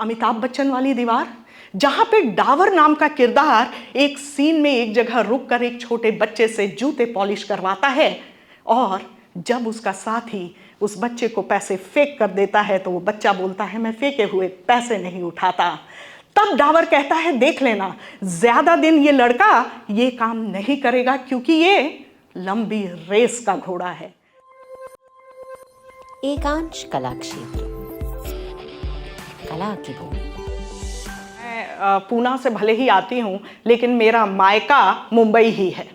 अमिताभ बच्चन वाली दीवार, जहां पे डावर नाम का किरदार एक सीन में एक जगह रुककर एक छोटे बच्चे से जूते पॉलिश करवाता है, और जब उसका साथी उस बच्चे को पैसे फेंक कर देता है तो वो बच्चा बोलता है मैं फेंके हुए पैसे नहीं उठाता। तब डावर कहता है देख लेना, ज्यादा दिन ये लड़का ये काम नहीं करेगा क्योंकि ये लंबी रेस का घोड़ा है। एकांश कला क्षेत्र, कला की भूमि। मैं पूना से भले ही आती हूँ, लेकिन मेरा मायका मुंबई ही है,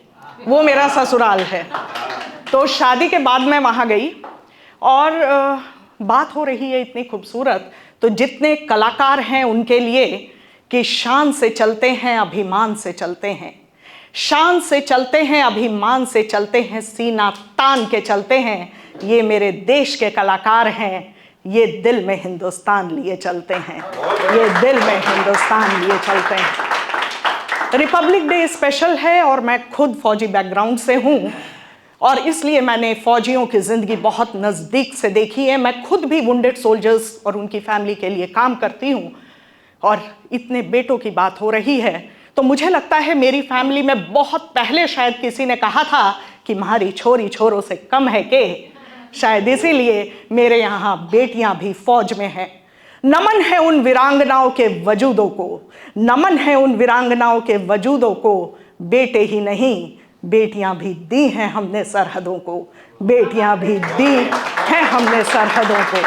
वो मेरा ससुराल है। तो शादी के बाद मैं वहाँ गई और बात हो रही है इतनी खूबसूरत, तो जितने कलाकार हैं उनके लिए कि शान से चलते हैं, अभिमान से चलते हैं, शान से चलते हैं, अभिमान से चलते हैं, सीना तान के चलते हैं, ये मेरे देश के कलाकार हैं, ये दिल में हिंदुस्तान लिए चलते हैं, ये दिल में हिंदुस्तान लिए चलते हैं। रिपब्लिक डे स्पेशल है और मैं खुद फौजी बैकग्राउंड से हूँ और इसलिए मैंने फौजियों की ज़िंदगी बहुत नज़दीक से देखी है। मैं खुद भी वुंडेड सोल्जर्स और उनकी फैमिली के लिए काम करती हूँ और इतने बेटों की बात हो रही है तो मुझे लगता है मेरी फैमिली में बहुत पहले शायद किसी ने कहा था कि हमारी छोरी छोरों से कम है के, शायद इसीलिए मेरे यहाँ बेटियाँ भी फौज में हैं। नमन है उन वीरांगनाओं के वजूदों को, नमन है उन वीरांगनाओं के वजूदों को, बेटे ही नहीं बेटियां भी दी हैं हमने सरहदों को, बेटियां भी दी हैं हमने सरहदों को।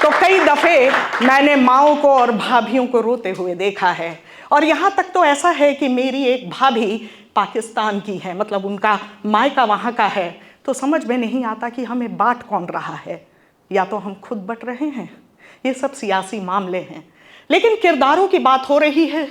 तो कई दफ़े मैंने माँओं को और भाभियों को रोते हुए देखा है और यहाँ तक तो ऐसा है कि मेरी एक भाभी पाकिस्तान की है, मतलब उनका मायका वहाँ का है, तो समझ में नहीं आता कि हमें बांट कौन रहा है, या तो हम खुद बट रहे हैं। ये सब सियासी मामले हैं, लेकिन किरदारों की बात हो रही है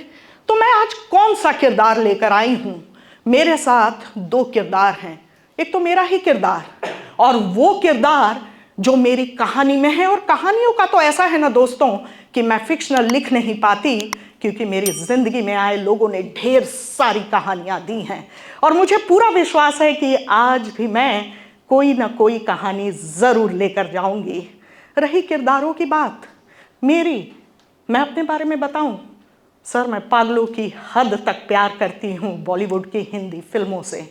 तो मैं आज कौन सा किरदार लेकर आई हूँ। मेरे साथ दो किरदार हैं, एक तो मेरा ही किरदार और वो किरदार जो मेरी कहानी में है। और कहानियों का तो ऐसा है ना दोस्तों कि मैं फिक्शनल लिख नहीं पाती क्योंकि मेरी ज़िंदगी में आए लोगों ने ढेर सारी कहानियाँ दी हैं और मुझे पूरा विश्वास है कि आज भी मैं कोई ना कोई कहानी ज़रूर लेकर जाऊँगी। रही किरदारों की बात मेरी, मैं अपने बारे में बताऊँ सर, मैं पागलों की हद तक प्यार करती हूँ बॉलीवुड की हिंदी फिल्मों से।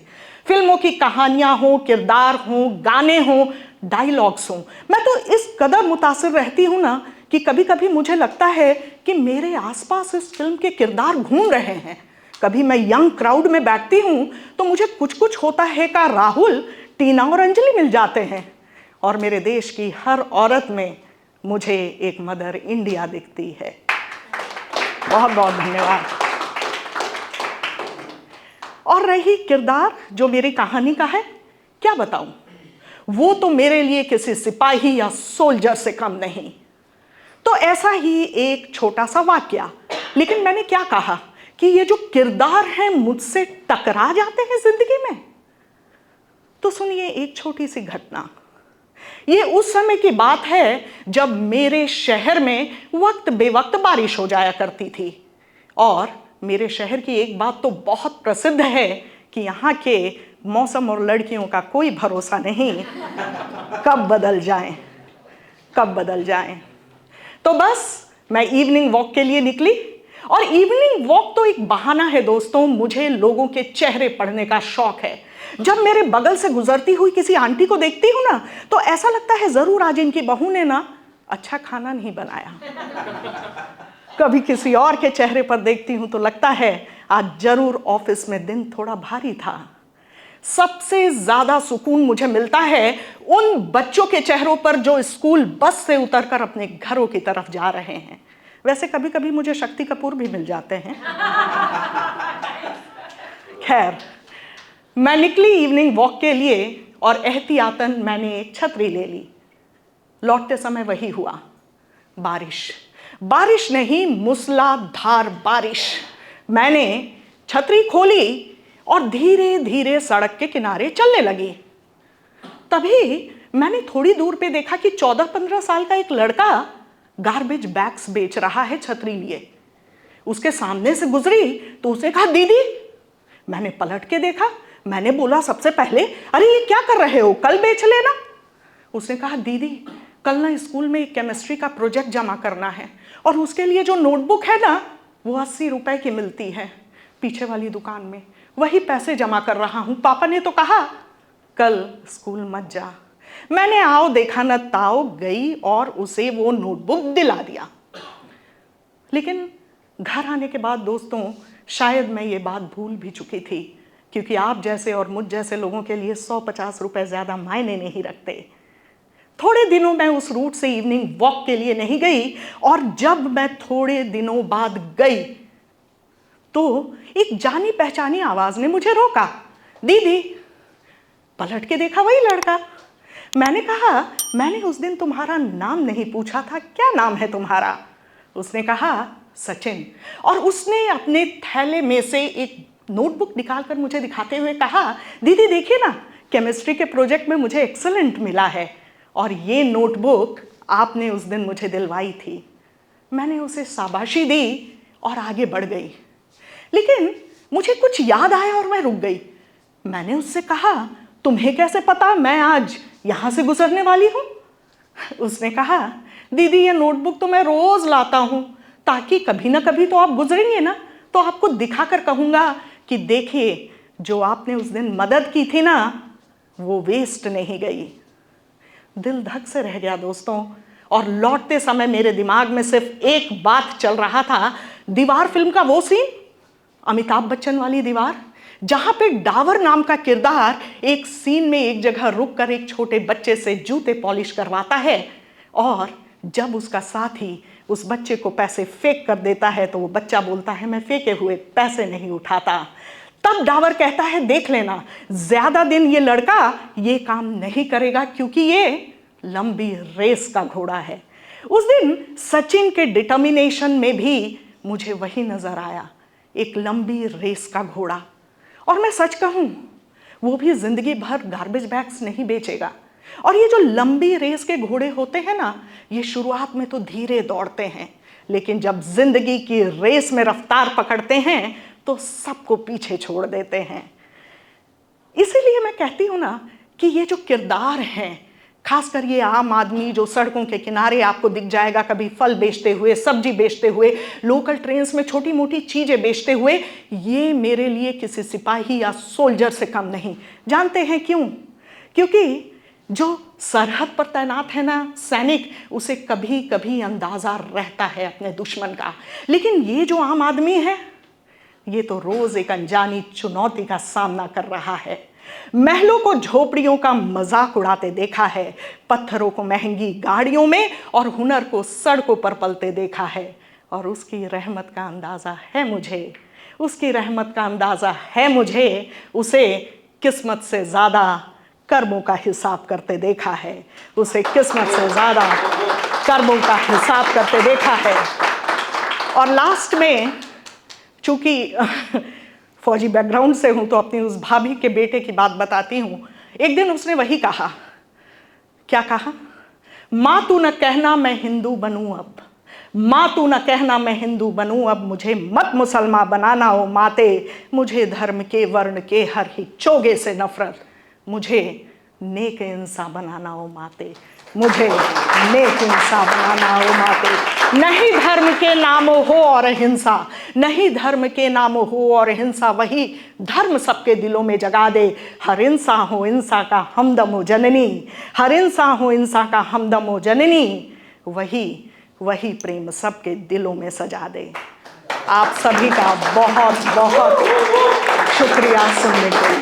फिल्मों की कहानियाँ हों, किरदार हों, गाने हों, डायलॉग्स हों, मैं तो इस कदर मुतासिर रहती हूँ ना कि कभी कभी मुझे लगता है कि मेरे आसपास इस फिल्म के किरदार घूम रहे हैं। कभी मैं यंग क्राउड में बैठती हूँ तो मुझे कुछ कुछ होता है का राहुल, टीना और अंजलि मिल जाते हैं और मेरे देश की हर औरत में मुझे एक मदर इंडिया दिखती है। बहुत बहुत धन्यवाद। और रही किरदार जो मेरी कहानी का है, क्या बताऊं, वो तो मेरे लिए किसी सिपाही या सोल्जर से कम नहीं। तो ऐसा ही एक छोटा सा वाकया, लेकिन मैंने क्या कहा कि ये जो किरदार हैं मुझसे टकरा जाते हैं जिंदगी में। तो सुनिए एक छोटी सी घटना। ये उस समय की बात है जब मेरे शहर में वक्त बेवक्त बारिश हो जाया करती थी और मेरे शहर की एक बात तो बहुत प्रसिद्ध है कि यहाँ के मौसम और लड़कियों का कोई भरोसा नहीं, कब बदल जाएं, कब बदल जाएं। तो बस मैं इवनिंग वॉक के लिए निकली और इवनिंग वॉक तो एक बहाना है दोस्तों, मुझे लोगों के चेहरे पढ़ने का शौक है। जब मेरे बगल से गुजरती हुई किसी आंटी को देखती हूँ ना तो ऐसा लगता है जरूर आज इनकी बहू ने ना अच्छा खाना नहीं बनाया। कभी किसी और के चेहरे पर देखती हूँ तो लगता है आज जरूर ऑफिस में दिन थोड़ा भारी था। सबसे ज्यादा सुकून मुझे मिलता है उन बच्चों के चेहरों पर जो स्कूल बस से उतरकर अपने घरों की तरफ जा रहे हैं। वैसे कभी कभी मुझे शक्ति कपूर भी मिल जाते हैं। खैर, मैं निकली इवनिंग वॉक के लिए और एहतियातन मैंने एक छतरी ले ली। लौटते समय वही हुआ, बारिश। बारिश नहीं, मूसलाधार बारिश। मैंने छतरी खोली और धीरे धीरे सड़क के किनारे चलने लगी। तभी मैंने थोड़ी दूर पे देखा कि 14-15 साल का एक लड़का गार्बेज बैग्स बेच रहा है छतरी लिए। उसके सामने से गुजरी तो उसने कहा दीदी। मैंने पलट के देखा, मैंने बोला सबसे पहले अरे ये क्या कर रहे हो, कल बेच लेना। उसने कहा दीदी कल ना स्कूल में एक केमिस्ट्री का प्रोजेक्ट जमा करना है और उसके लिए जो नोटबुक है ना, वो 80 रुपए की मिलती है पीछे वाली दुकान में। वही पैसे जमा कर रहा हूँ। पापा ने तो कहा कल स्कूल मत जा। मैंने आओ देखा न ताओ गई और उसे वो नोटबुक दिला दिया। लेकिन घर आने के बाद दोस्तों, शायद मैं ये बात भूल भी चुकी थी, क्योंकि आप जैसे और मुझ जैसे लोगों के लिए 150 रुपए ज़्यादा मायने नहीं रखते। थोड़े दिनों में उस रूट से इवनिंग वॉक के लिए नहीं गई, और जब मैं थोड़े दिनों बाद गई तो एक जानी पहचानी आवाज ने मुझे रोका। दीदी। पलट के देखा, वही लड़का। मैंने कहा मैंने उस दिन तुम्हारा नाम नहीं पूछा था, क्या नाम है तुम्हारा? उसने कहा सचिन। और उसने अपने थैले में से एक नोटबुक निकालकर मुझे दिखाते हुए कहा, दीदी देखिए ना, केमिस्ट्री के प्रोजेक्ट में मुझे एक्सीलेंट मिला है, और ये नोटबुक आपने उस दिन मुझे दिलवाई थी। मैंने उसे शाबाशी दी और आगे बढ़ गई। लेकिन मुझे कुछ याद आया और मैं रुक गई। मैंने उससे कहा, तुम्हें कैसे पता मैं आज यहां से गुजरने वाली हूं? उसने कहा, दीदी ये नोटबुक तो मैं रोज लाता हूं, ताकि कभी ना कभी तो आप गुजरेंगे ना, तो आपको दिखाकर कहूंगा कि देखिए, जो आपने उस दिन मदद की थी ना, वो वेस्ट नहीं गई। दिल धक से रह गया दोस्तों, और लौटते समय मेरे दिमाग में सिर्फ एक बात चल रहा था। दीवार फिल्म का वो सीन, अमिताभ बच्चन वाली दीवार, जहां पे डावर नाम का किरदार एक सीन में एक जगह रुककर एक छोटे बच्चे से जूते पॉलिश करवाता है, और जब उसका साथी उस बच्चे को पैसे फेंक कर देता है तो वो बच्चा बोलता है, मैं फेंके हुए पैसे नहीं उठाता। तब डावर कहता है, देख लेना, ज्यादा दिन ये लड़का ये काम नहीं करेगा, क्योंकि ये लंबी रेस का घोड़ा है। उस दिन सचिन के डिटर्मिनेशन में भी मुझे वही नजर आया, एक लंबी रेस का घोड़ा। और मैं सच कहूं, वो भी जिंदगी भर गार्बेज बैग्स नहीं बेचेगा। और ये जो लंबी रेस के घोड़े होते हैं ना, ये शुरुआत में तो धीरे दौड़ते हैं, लेकिन जब जिंदगी की रेस में रफ्तार पकड़ते हैं तो सबको पीछे छोड़ देते हैं। इसीलिए मैं कहती हूं ना कि ये जो किरदार हैं, खासकर ये आम आदमी जो सड़कों के किनारे आपको दिख जाएगा, कभी फल बेचते हुए, सब्जी बेचते हुए, लोकल ट्रेन्स में छोटी मोटी चीजें बेचते हुए, ये मेरे लिए किसी सिपाही या सोल्जर से कम नहीं। जानते हैं क्यों? क्योंकि जो सरहद पर तैनात है ना सैनिक, उसे कभी कभी अंदाजा रहता है अपने दुश्मन का, लेकिन ये जो आम आदमी है, ये तो रोज एक अनजानी चुनौती का सामना कर रहा है। महलों को झोपड़ियों का मजाक उड़ाते देखा है, पत्थरों को महंगी गाड़ियों में और हुनर को सड़कों पर पलते देखा है। और उसकी रहमत का अंदाजा है मुझे, उसकी रहमत का अंदाजा है मुझे, उसे किस्मत से ज़्यादा कर्मों का हिसाब करते देखा है, उसे किस्मत से ज़्यादा कर्मों का हिसाब करते देखा है। और लास्ट में, चूंकि फौजी बैकग्राउंड से हूं, तो अपनी उस भाभी के बेटे की बात बताती हूं। एक दिन उसने वही कहा, क्या कहा? माँ तू न कहना मैं हिंदू बनूं अब, माँ तू न कहना मैं हिंदू बनूं अब, मुझे मत मुसलमान बनाना ओ माते, मुझे धर्म के वर्ण के हर ही चोगे से नफरत, मुझे नेक इंसान बनाना ओ माते, मुझे नेक इंसान बनाना ओ माते। नहीं धर्म के नाम हो और हिंसा, नहीं धर्म के नाम हो और हिंसा, वही धर्म सबके दिलों में जगा दे। हर इंसान हो इंसान का हमदम हो जननी, हर इंसान हो इंसान का हमदम हो जननी, वही प्रेम सबके दिलों में सजा दे। आप सभी का बहुत बहुत शुक्रिया सुनने के लिए।